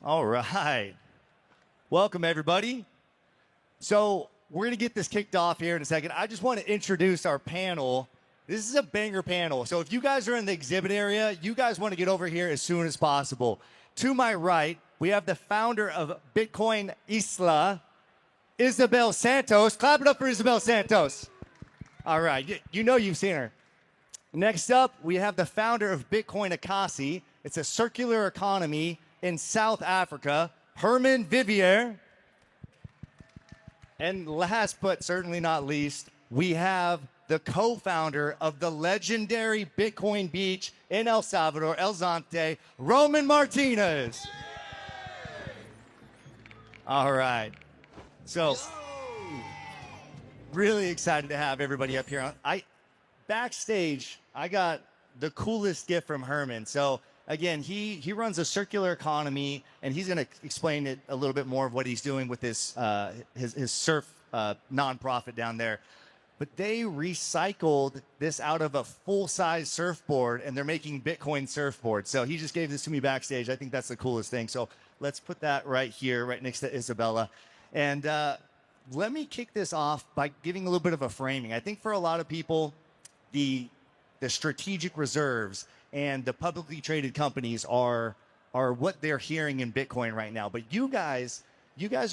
All right. Welcome, everybody. So we're going to get this kicked off here in a second. I just want to introduce our panel. This is a banger panel. So if you guys are in the exhibit area, you guys want to get over here as soon as possible. To my right, we have the founder of Bitcoin Isla, Isabella Santos. Clap it up for Isabella Santos. All right. You know you've seen her. Next up, we have the founder of Bitcoin Economies. It's a circular economy in South Africa, Hermann Vivier. And last but certainly not least, we have the co-founder of the legendary Bitcoin Beach in El Salvador, El Zante, Roman Martinez. All right. So, really excited to have everybody up here. Backstage, I got the coolest gift from Hermann. So again, he runs a circular economy, and he's going to explain it a little bit more of what he's doing with his surf nonprofit down there. But they recycled this out of a full-size surfboard, and they're making Bitcoin surfboards. So he just gave this to me backstage. I think that's the coolest thing. So let's put that right here, right next to Isabella. And let me kick this off by giving a little bit of a framing. I think for a lot of people, the strategic reserves and the publicly traded companies are what they're hearing in Bitcoin right now. But you guys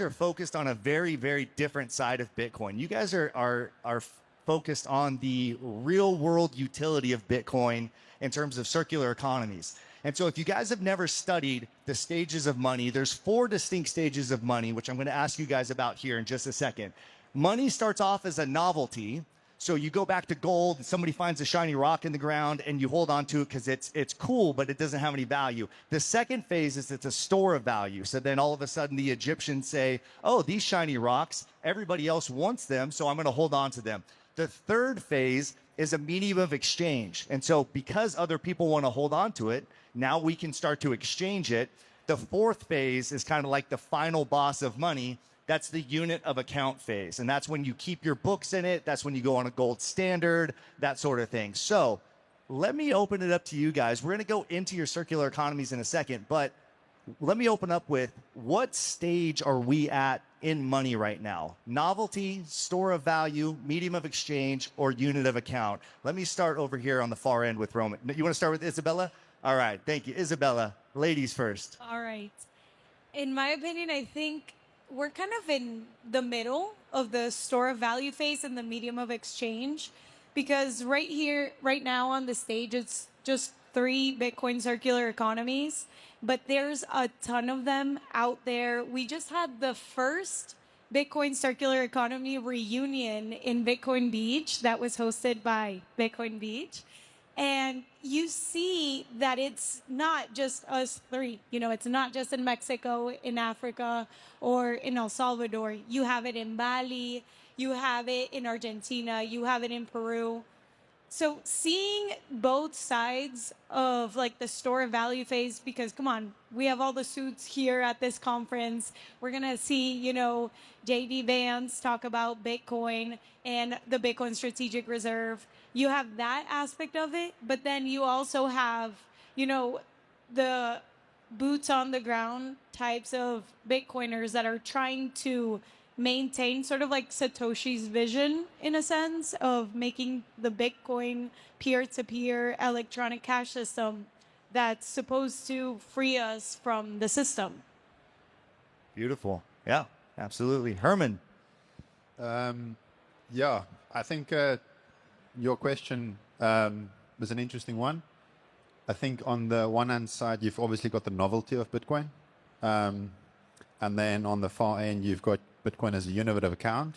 are focused on a very, very different side of Bitcoin. You guys are focused on the real world utility of Bitcoin in terms of circular economies. And so if you guys have never studied the stages of money, there's 4 distinct stages of money, which I'm going to ask you guys about here in just a second. Money starts off as a novelty. So you go back to gold, somebody finds a shiny rock in the ground, and you hold on to it because it's cool, but it doesn't have any value. The second phase is it's a store of value. So then all of a sudden the Egyptians say, oh, these shiny rocks, everybody else wants them, so I'm going to hold on to them. The third phase is a medium of exchange. And so because other people want to hold on to it, now we can start to exchange it. The fourth phase is kind of like the final boss of money. That's the unit of account phase. And that's when you keep your books in it. That's when you go on a gold standard, that sort of thing. So let me open it up to you guys. We're going to go into your circular economies in a second, but let me open up with what stage are we at in money right now? Novelty, store of value, medium of exchange, or unit of account? Let me start over here on the far end with Roman. You want to start with Isabella? All right. Thank you. Isabella, ladies first. All right. In my opinion, I think we're kind of in the middle of the store of value phase and the medium of exchange, because right now on the stage, it's just 3 Bitcoin circular economies, but there's a ton of them out there. We just had the first Bitcoin circular economy reunion in Bitcoin Beach that was hosted by Bitcoin Beach. And you see that it's not just us 3. It's not just in Mexico, in Africa, or in El Salvador. You have it in Bali, you have it in Argentina, you have it in Peru. So seeing both sides of like the store of value phase, because come on, we have all the suits here at this conference. We're going to see, JD Vance talk about Bitcoin and the Bitcoin strategic reserve. You have that aspect of it, but then you also have, the boots on the ground types of Bitcoiners that are trying to maintain sort of like Satoshi's vision in a sense of making the Bitcoin peer-to-peer electronic cash system that's supposed to free us from the system. Beautiful. Yeah, absolutely. Hermann. Yeah, I think your question was an interesting one. I think on the one hand side, you've obviously got the novelty of Bitcoin. And then on the far end, you've got Bitcoin as a unit of account.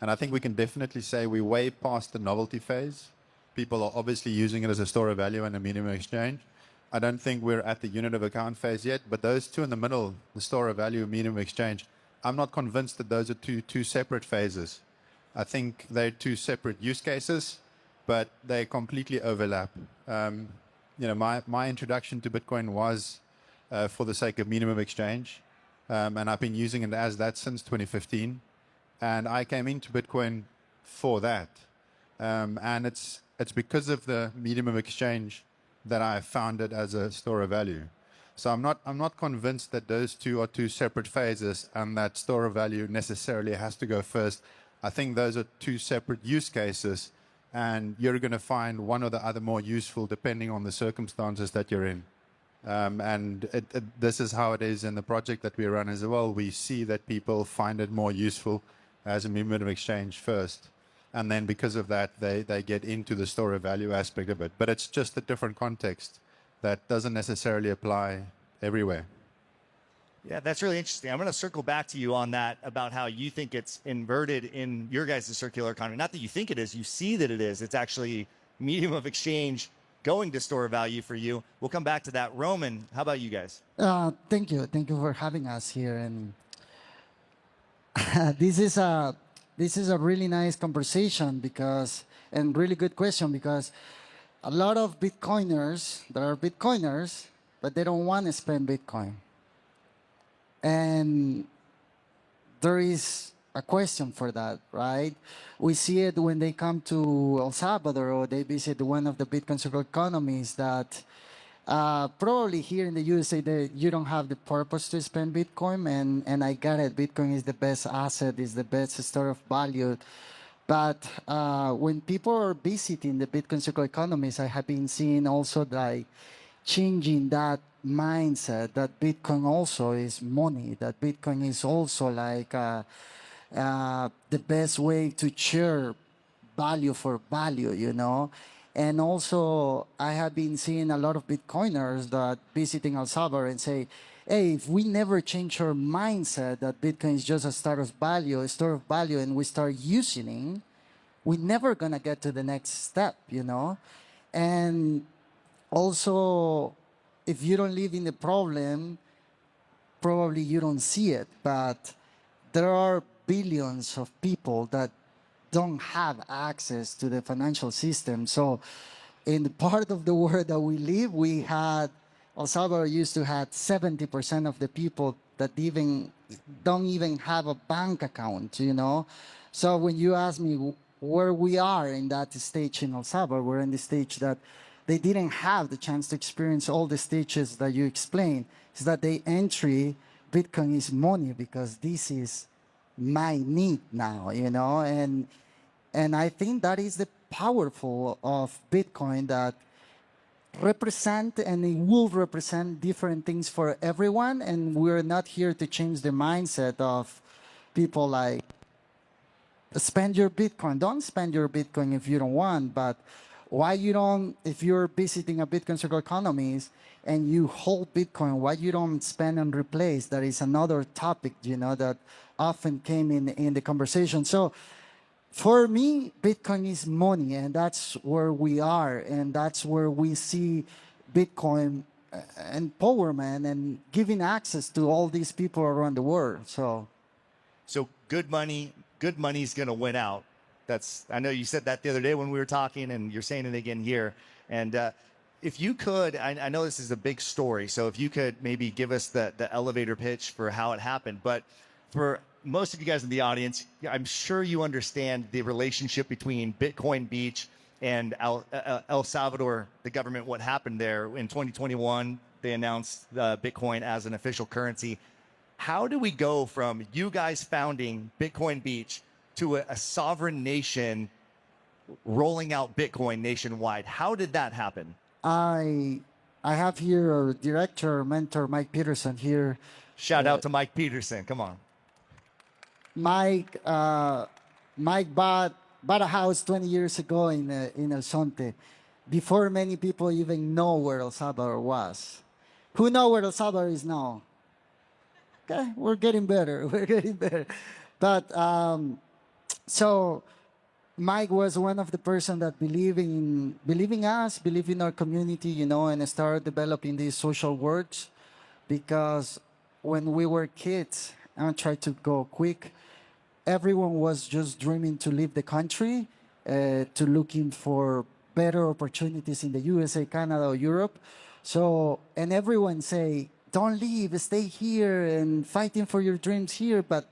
And I think we can definitely say we're way past the novelty phase. People are obviously using it as a store of value and a medium of exchange. I don't think we're at the unit of account phase yet, but those two in the middle, the store of value, medium of exchange, I'm not convinced that those are two separate phases. I think they're 2 separate use cases, but they completely overlap. My introduction to Bitcoin was for the sake of medium of exchange, and I've been using it as that since 2015. And I came into Bitcoin for that, and it's because of the medium of exchange that I found it as a store of value. So I'm not convinced that those two are two separate phases and that store of value necessarily has to go first. I think those are two separate use cases, and you're going to find one or the other more useful depending on the circumstances that you're in. And this is how it is in the project that we run as well. We see that people find it more useful as a medium of exchange first. And then because of that, they get into the store of value aspect of it. But it's just a different context that doesn't necessarily apply everywhere. Yeah, that's really interesting. I'm going to circle back to you on that about how you think it's inverted in your guys' circular economy. Not that you think it is, you see that it is. It's actually medium of exchange going to store value for you. We'll come back to that. Roman, how about you guys? Thank you. Thank you for having us here. And this is a really nice conversation and really good question, because a lot of Bitcoiners, there are Bitcoiners, but they don't want to spend Bitcoin. And there is a question for that, right? We see it when they come to El Salvador or they visit one of the Bitcoin circular economies that probably here in the USA, you don't have the purpose to spend Bitcoin. And I get it. Bitcoin is the best asset, is the best store of value. But when people are visiting the Bitcoin circular economies, I have been seeing also like changing that mindset that Bitcoin also is money, that Bitcoin is also like the best way to share value for value, you know. And also, I have been seeing a lot of Bitcoiners that visiting El Salvador and say, hey, if we never change our mindset that Bitcoin is just a store of value, and we start using it, we're never going to get to the next step, you know? And also, if you don't live in the problem, probably you don't see it. But there are billions of people that don't have access to the financial system. So in the part of the world that we live, El Salvador used to have 70% of the people that don't even have a bank account, you know? So when you ask me where we are in that stage in El Salvador, we're in the stage that they didn't have the chance to experience all the stages that you explained. Is that the entry, Bitcoin is money, because this is my need now, you know? And I think that is the powerful of Bitcoin, that represent, and it will represent different things for everyone. And we're not here to change the mindset of people like, spend your Bitcoin. Don't spend your Bitcoin if you don't want, but why you don't, if you're visiting a Bitcoin circular economies and you hold Bitcoin, why you don't spend and replace? That is another topic, you know, that often came in the conversation. So for me, Bitcoin is money, and that's where we are, and that's where we see Bitcoin empowerment and giving access to all these people around the world. So good money is going to win out. I know you said that the other day when we were talking, and you're saying it again here. And if you could, I know this is a big story, so if you could maybe give us the elevator pitch for how it happened. But for most of you guys in the audience, I'm sure you understand the relationship between Bitcoin Beach and El Salvador, the government, what happened there. In 2021, they announced Bitcoin as an official currency. How do we go from you guys founding Bitcoin Beach to a sovereign nation rolling out Bitcoin nationwide? How did that happen? I have here our director, mentor, Mike Peterson here. Shout out to Mike Peterson. Come on. Mike bought a house 20 years ago in El Sonte, before many people even know where El Salvador was. Who know where El Salvador is now? Okay, we're getting better. We're getting better. But so Mike was one of the person that believe in us, believe in our community, you know, and started developing these social works. Because when we were kids, I'll try to go quick, everyone was just dreaming to leave the country, to looking for better opportunities in the USA, Canada, or Europe. So, and everyone say, don't leave, stay here and fighting for your dreams here. But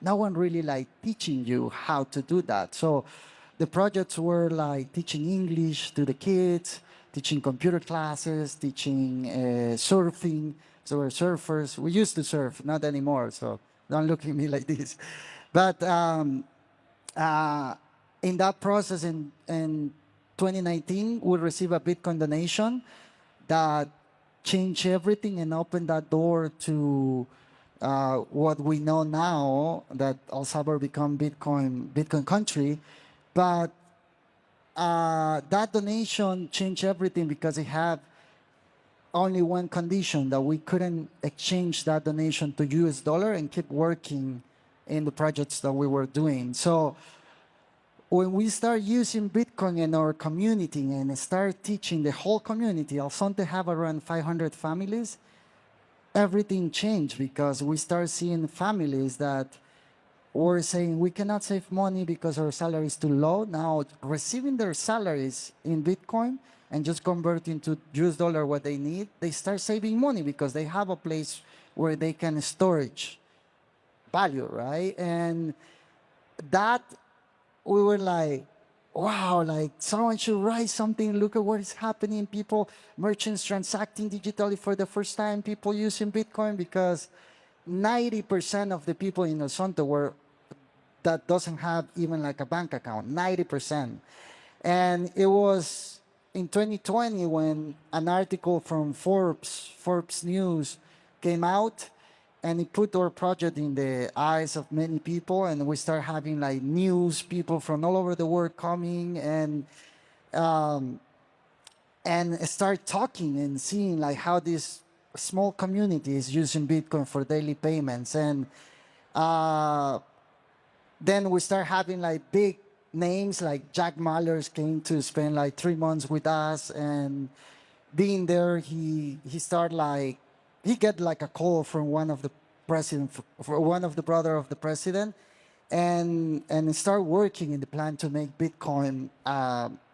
no one really like teaching you how to do that. So the projects were like teaching English to the kids, teaching computer classes, teaching surfing. So we're surfers. We used to surf, not anymore. So don't look at me like this. But in that process, in 2019, we received a Bitcoin donation that changed everything and opened that door to what we know now, that El Salvador become Bitcoin country. But that donation changed everything because it had only one condition, that we couldn't exchange that donation to US dollar and keep working in the projects that we were doing. So when we start using Bitcoin in our community and start teaching the whole community, El Sonte have around 500 families, everything changed because we start seeing families that were saying we cannot save money because our salary is too low. Now receiving their salaries in Bitcoin and just converting to US dollar what they need, they start saving money because they have a place where they can storage value, right? And that, we were like, wow, like someone should write something. Look at what is happening. People, merchants transacting digitally for the first time, people using Bitcoin, because 90% of the people in El Sonte were that doesn't have even like a bank account, 90%. And it was in 2020 when an article from Forbes News came out, and it put our project in the eyes of many people, and we start having like news people from all over the world coming and start talking and seeing like how this small community is using Bitcoin for daily payments. And then we start having like big names like Jack Mallers came to spend like 3 months with us, and being there, he started like, he get like a call from one of the president, for one of the brother of the president, and start working in the plan to make Bitcoin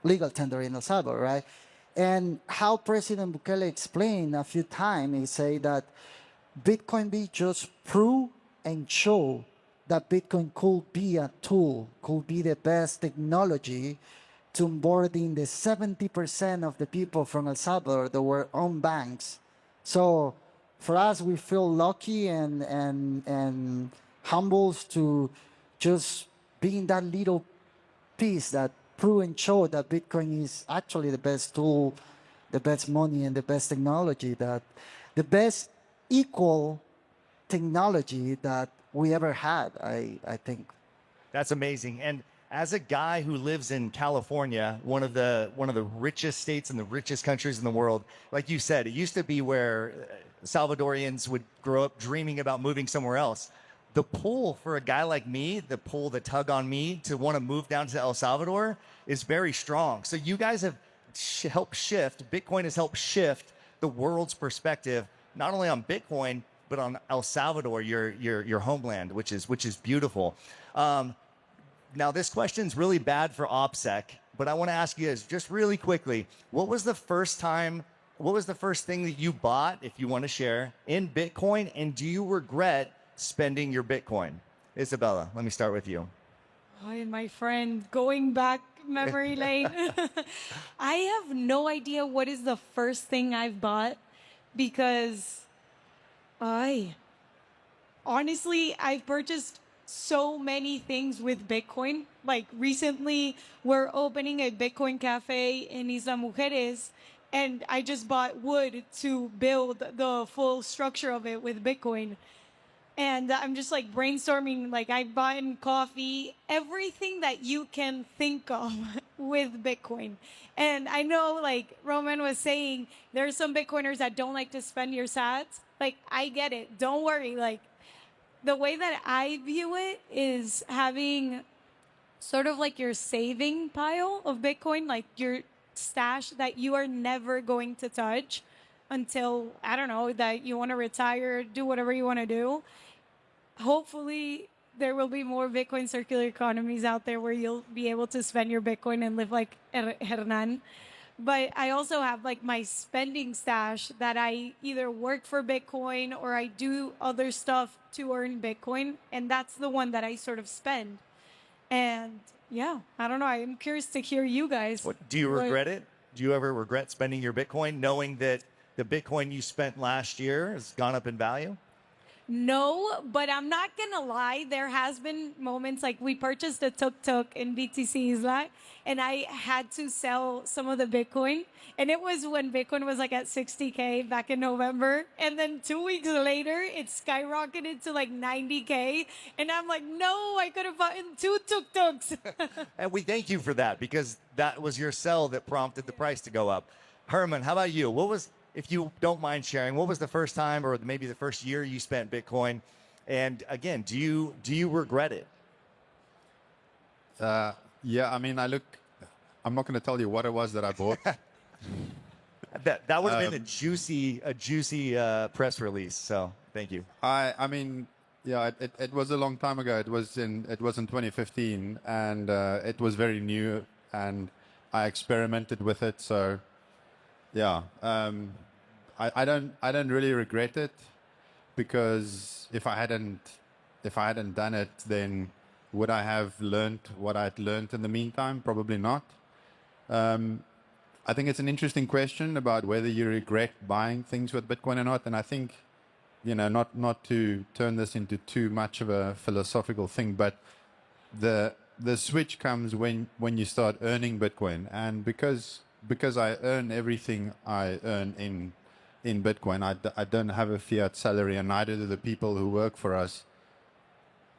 legal tender in El Salvador, right? And how President Bukele explained a few times, he say that Bitcoin be just prove and show that Bitcoin could be a tool, could be the best technology to onboarding the 70% of the people from El Salvador that were on banks. So for us, we feel lucky and humbled to just be in that little piece that prove and show that Bitcoin is actually the best tool, the best money, and the best technology, that the best equal technology that we ever had, I think. That's amazing. And as a guy who lives in California, one of the richest states and the richest countries in the world, like you said, it used to be where Salvadorians would grow up dreaming about moving somewhere else. The pull for a guy like me, the tug on me to want to move down to El Salvador is very strong. So you guys have helped shift, Bitcoin has helped shift the world's perspective, not only on Bitcoin, but on El Salvador, your homeland, which is beautiful. Now this question's really bad for OPSEC, but I want to ask you guys just really quickly, what was the first thing that you bought, if you want to share, in Bitcoin, and do you regret spending your Bitcoin? Isabella, let me start with you. Hi, my friend, going back memory lane. I have no idea what is the first thing I've bought, because honestly, I've purchased so many things with Bitcoin. Like recently, we're opening a Bitcoin cafe in Isla Mujeres, and I just bought wood to build the full structure of it with Bitcoin. And I'm just like brainstorming, like I've bought coffee, everything that you can think of with Bitcoin. And I know, like Roman was saying, there are some Bitcoiners that don't like to spend your sats. Like, I get it. Don't worry. Like, the way that I view it is having sort of like your saving pile of Bitcoin, like your stash that you are never going to touch until, I don't know, that you want to retire, do whatever you want to do. Hopefully, there will be more Bitcoin circular economies out there where you'll be able to spend your Bitcoin and live like Hermann. But I also have like my spending stash that I either work for Bitcoin or I do other stuff to earn Bitcoin. And that's the one that I sort of spend. And yeah, I don't know. I'm curious to hear you guys. Do you regret it? you ever regret spending your Bitcoin knowing that the Bitcoin you spent last year has gone up in value? No, but I'm not gonna lie. There has been moments like we purchased a tuk-tuk in BTC Isla, and I had to sell some of the Bitcoin. And it was when Bitcoin was like at 60K back in November. And then 2 weeks later, it skyrocketed to like 90K. And I'm like, no, I could have bought 2 tuk-tuks. And we thank you for that, because that was your sell that prompted the price to go up. Herman, how about you? What was, if you don't mind sharing, what was the first time or maybe the first year you spent Bitcoin? And again, do you regret it? Yeah, I mean, I'm not going to tell you what it was that I bought. That would have been a juicy press release. So thank you. I mean, yeah, it was a long time ago. It was in 2015, and it was very new, and I experimented with it. So, yeah, I don't really regret it, because if I hadn't done it, then would I have learned what I'd learned in the meantime? Probably not. I think it's an interesting question about whether you regret buying things with Bitcoin or not. And I think, not to turn this into too much of a philosophical thing, but the switch comes when you start earning Bitcoin. And because I earn everything I earn in Bitcoin, I don't have a fiat salary, and neither do the people who work for us.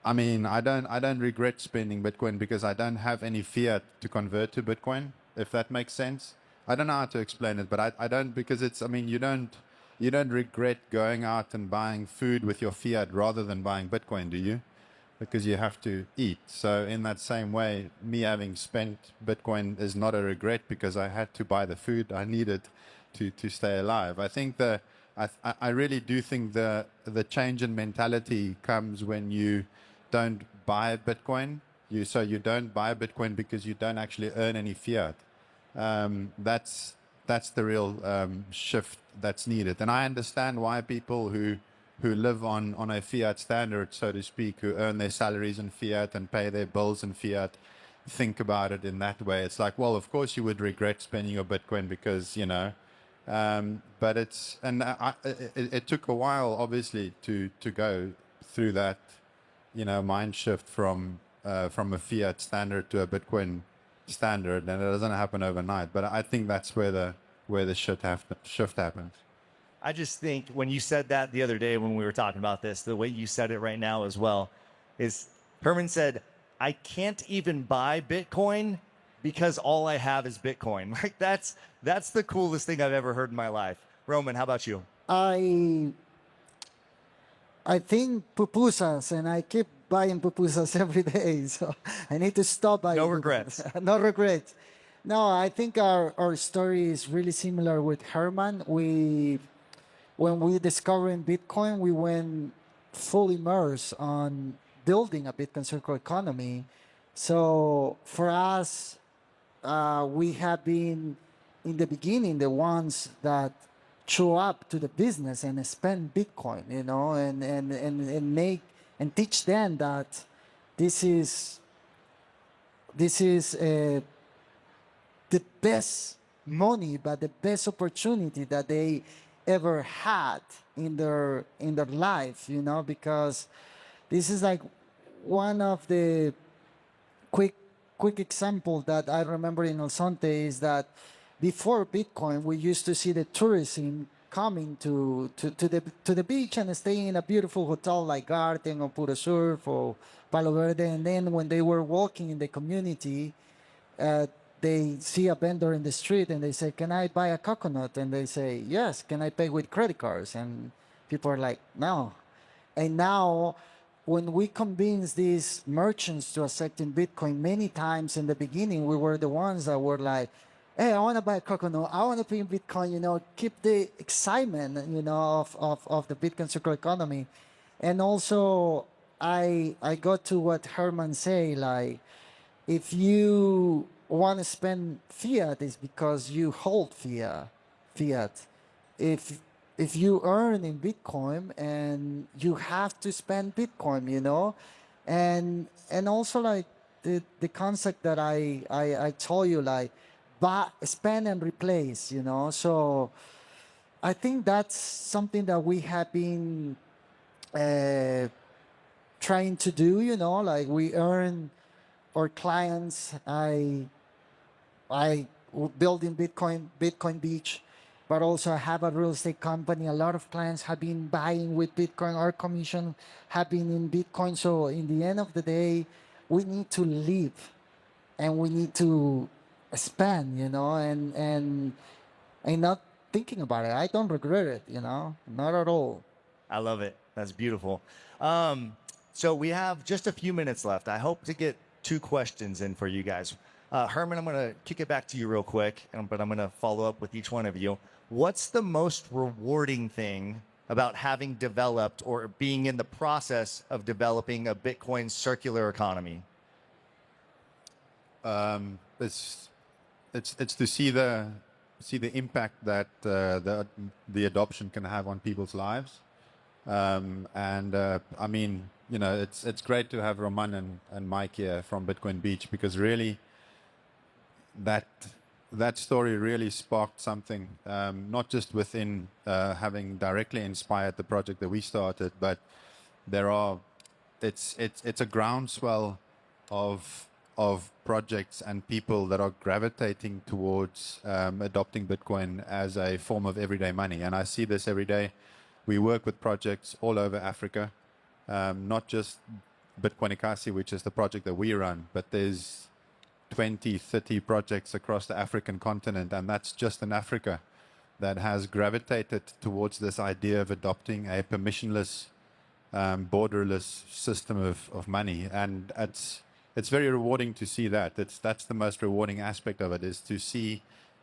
I mean, I don't regret spending Bitcoin because I don't have any fiat to convert to Bitcoin, if that makes sense. I don't know how to explain it, but I don't, because it's, I mean, you don't regret going out and buying food with your fiat rather than buying Bitcoin, do you? Because you have to eat. So in that same way, me having spent Bitcoin is not a regret, because I had to buy the food I needed to stay alive. I think I really do think the change in mentality comes when you don't buy Bitcoin. So you don't buy Bitcoin because you don't actually earn any fiat. That's the real shift that's needed. And I understand why people who live on a fiat standard, so to speak, who earn their salaries in fiat and pay their bills in fiat, think about it in that way. It's like, well, of course you would regret spending your Bitcoin because, but it's, and it took a while, obviously, to go through that, mind shift from a fiat standard to a Bitcoin standard, and it doesn't happen overnight. But I think that's where the shift happens. I just think when you said that the other day when we were talking about this, the way you said it right now as well, is Herman said, I can't even buy Bitcoin because all I have is Bitcoin. Like that's the coolest thing I've ever heard in my life. Roman, how about you? I think pupusas, and I keep buying pupusas every day, so I need to stop buying. No regrets. No regrets. No, I think our story is really similar with Herman. When we discovered Bitcoin, we went full immersed on building a Bitcoin circular economy. So for us, we have been in the beginning the ones that show up to the business and spend Bitcoin, and make and teach them that this is the best money, but the best opportunity that they ever had in their life, because this is like one of the quick example that I remember in El Sonte is that before Bitcoin, we used to see the tourism coming to the beach and staying in a beautiful hotel like Garden or Puro Surf or Palo Verde. And then when they were walking in the community, they see a vendor in the street and they say, "Can I buy a coconut?" And they say, "Yes." "Can I pay with credit cards?" And people are like, "No." And now, when we convince these merchants to accept in Bitcoin, many times in the beginning, we were the ones that were like, "Hey, I want to buy a coconut. I want to pay in Bitcoin, keep the excitement, of the Bitcoin circular economy." And also, I got to what Herman say, like, if you want to spend fiat, it's because you hold fiat. If you earn in Bitcoin, and you have to spend Bitcoin, and also like the concept that I told you, like spend and replace, you know. So I think that's something that we have been uh, trying to do, you know, like we earn our clients. I build in Bitcoin Beach, but also I have a real estate company. A lot of clients have been buying with Bitcoin. Our commission have been in Bitcoin. So in the end of the day, we need to live and we need to spend, you know, and not thinking about it. I don't regret it, you know, not at all. I love it. That's beautiful. So we have just a few minutes left. I hope to get 2 questions in for you guys. Herman, I'm going to kick it back to you real quick, but I'm going to follow up with each one of you. What's the most rewarding thing about having developed or being in the process of developing a Bitcoin circular economy? It's to see the impact that the adoption can have on people's lives. I mean, you know, it's great to have Roman and Mike here from Bitcoin Beach, because really that story really sparked something, not just within having directly inspired the project that we started, but it's a groundswell of projects and people that are gravitating towards adopting Bitcoin as a form of everyday money. And I see this every day. We work with projects all over Africa, not just Bitcoin Ikasi, which is the project that we run, but there's 20, 30 projects across the African continent, and that's just in Africa, that has gravitated towards this idea of adopting a permissionless, borderless system of money. And it's very rewarding to see that. That's the most rewarding aspect of it, is to see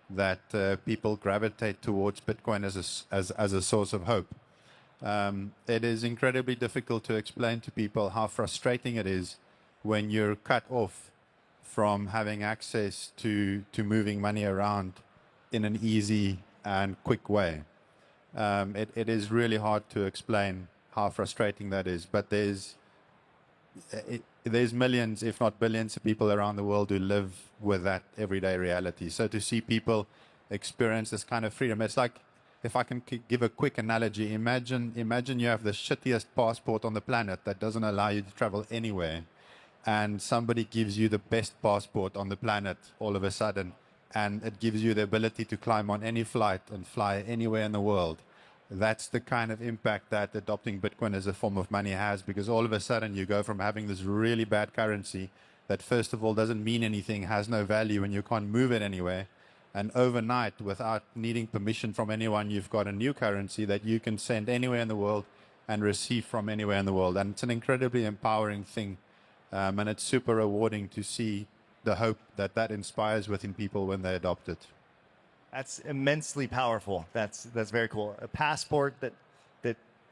that people gravitate towards Bitcoin as a source of hope. It is incredibly difficult to explain to people how frustrating it is when you're cut off from having access to moving money around in an easy and quick way. It is really hard to explain how frustrating that is, but there's millions, if not billions, of people around the world who live with that everyday reality. So to see people experience this kind of freedom, it's like, if I can give a quick analogy, imagine you have the shittiest passport on the planet that doesn't allow you to travel anywhere, and somebody gives you the best passport on the planet all of a sudden, and it gives you the ability to climb on any flight and fly anywhere in the world. That's the kind of impact that adopting Bitcoin as a form of money has, because all of a sudden you go from having this really bad currency that, first of all, doesn't mean anything, has no value, and you can't move it anywhere. And overnight, without needing permission from anyone, you've got a new currency that you can send anywhere in the world and receive from anywhere in the world. And it's an incredibly empowering thing. And it's super rewarding to see the hope that inspires within people when they adopt it. That's immensely powerful. That's very cool. A passport that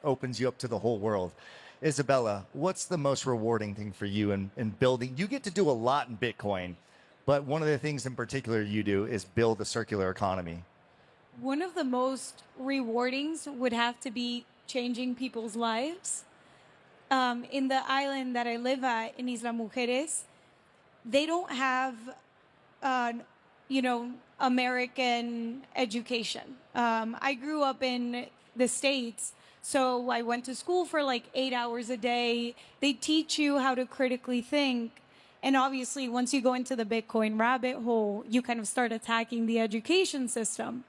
opens you up to the whole world. Isabella, what's the most rewarding thing for you in building? You get to do a lot in Bitcoin, but one of the things in particular you do is build a circular economy. One of the most rewardings would have to be changing people's lives. In the island that I live at, in Isla Mujeres, they don't have, American education. I grew up in the States, so I went to school for like 8 hours a day. They teach you how to critically think. And obviously, once you go into the Bitcoin rabbit hole, you kind of start attacking the education system.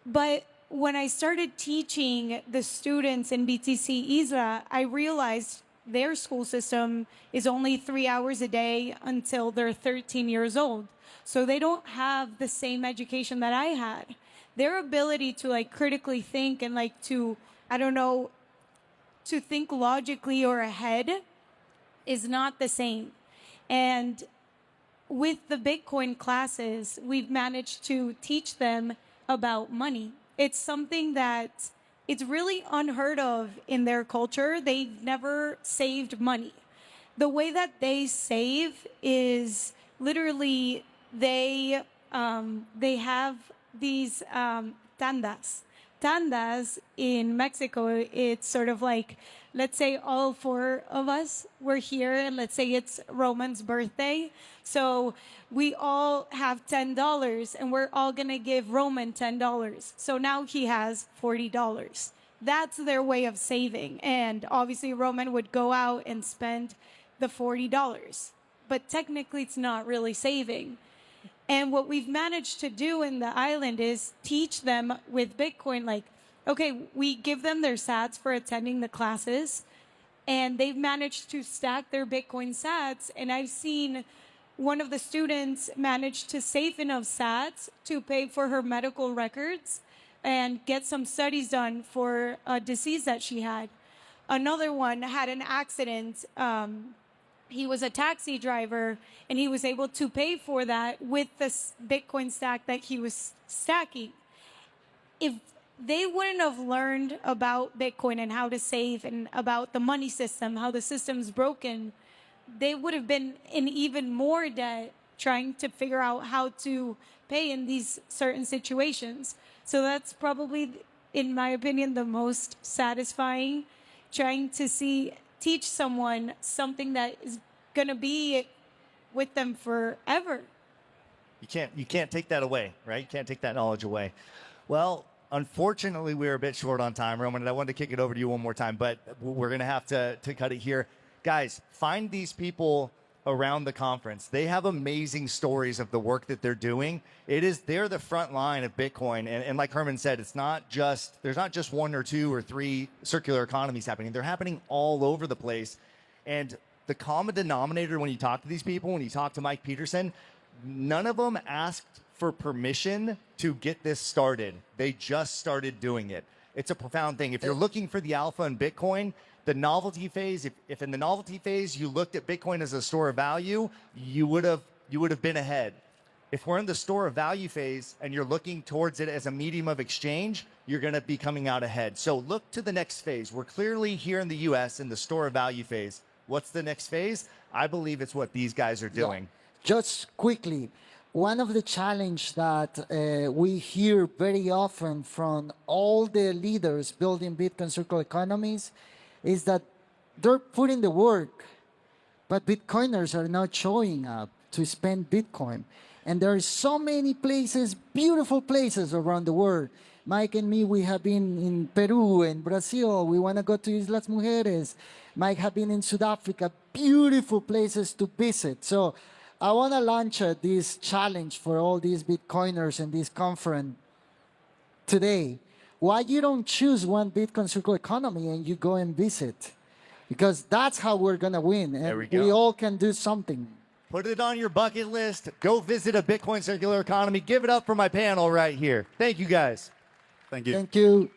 But when I started teaching the students in BTC Isla, I realized their school system is only 3 hours a day until they're 13 years old. So they don't have the same education that I had. Their ability to like critically think and like to think logically or ahead is not the same. And with the Bitcoin classes, we've managed to teach them about money. It's something that it's really unheard of in their culture. They've never saved money. The way that they save is literally they have these tandas. tandas in Mexico, it's sort of like, let's say all four of us were here, and let's say it's Roman's birthday. So we all have $10, and we're all going to give Roman $10. So now he has $40. That's their way of saving. And obviously, Roman would go out and spend the $40. But technically, it's not really saving. And what we've managed to do in the island is teach them with Bitcoin, like, okay, we give them their sats for attending the classes, and they've managed to stack their Bitcoin sats. And I've seen one of the students manage to save enough sats to pay for her medical records and get some studies done for a disease that she had. Another one had an accident. He was a taxi driver, and he was able to pay for that with the Bitcoin stack that he was stacking. If they wouldn't have learned about Bitcoin and how to save and about the money system, how the system's broken, they would have been in even more debt trying to figure out how to pay in these certain situations. So that's probably, in my opinion, the most satisfying, trying to teach someone something that is going to be with them forever. You can't take that away, right? You can't take that knowledge away. Well, unfortunately, we're a bit short on time, Roman, and I wanted to kick it over to you one more time, but we're going to have to cut it here. Guys, find these people around the conference. They have amazing stories of the work that they're doing. They're the front line of Bitcoin. And like Herman said, there's not just one or two or three circular economies happening. They're happening all over the place. And the common denominator when you talk to these people, when you talk to Mike Peterson, none of them asked for permission to get this started. They just started doing it. It's a profound thing. If you're looking for the alpha in Bitcoin, the novelty phase, if in the novelty phase you looked at Bitcoin as a store of value, you would have been ahead. If we're in the store of value phase and you're looking towards it as a medium of exchange, you're going to be coming out ahead. So look to the next phase. We're clearly here in the US in the store of value phase. What's the next phase? I believe it's what these guys are doing. Yeah. Just quickly, one of the challenge that we hear very often from all the leaders building Bitcoin circular economies is that they're putting the work, but Bitcoiners are not showing up to spend Bitcoin. And there are so many places, beautiful places around the world. Mike and me, we have been in Peru and Brazil. We want to go to Islas Mujeres. Mike have been in South Africa. Beautiful places to visit. So I want to launch this challenge for all these Bitcoiners in this conference today. Why you don't choose one Bitcoin circular economy and you go and visit? Because that's how we're going to win. And there we go. We all can do something. Put it on your bucket list. Go visit a Bitcoin circular economy. Give it up for my panel right here. Thank you, guys. Thank you. Thank you.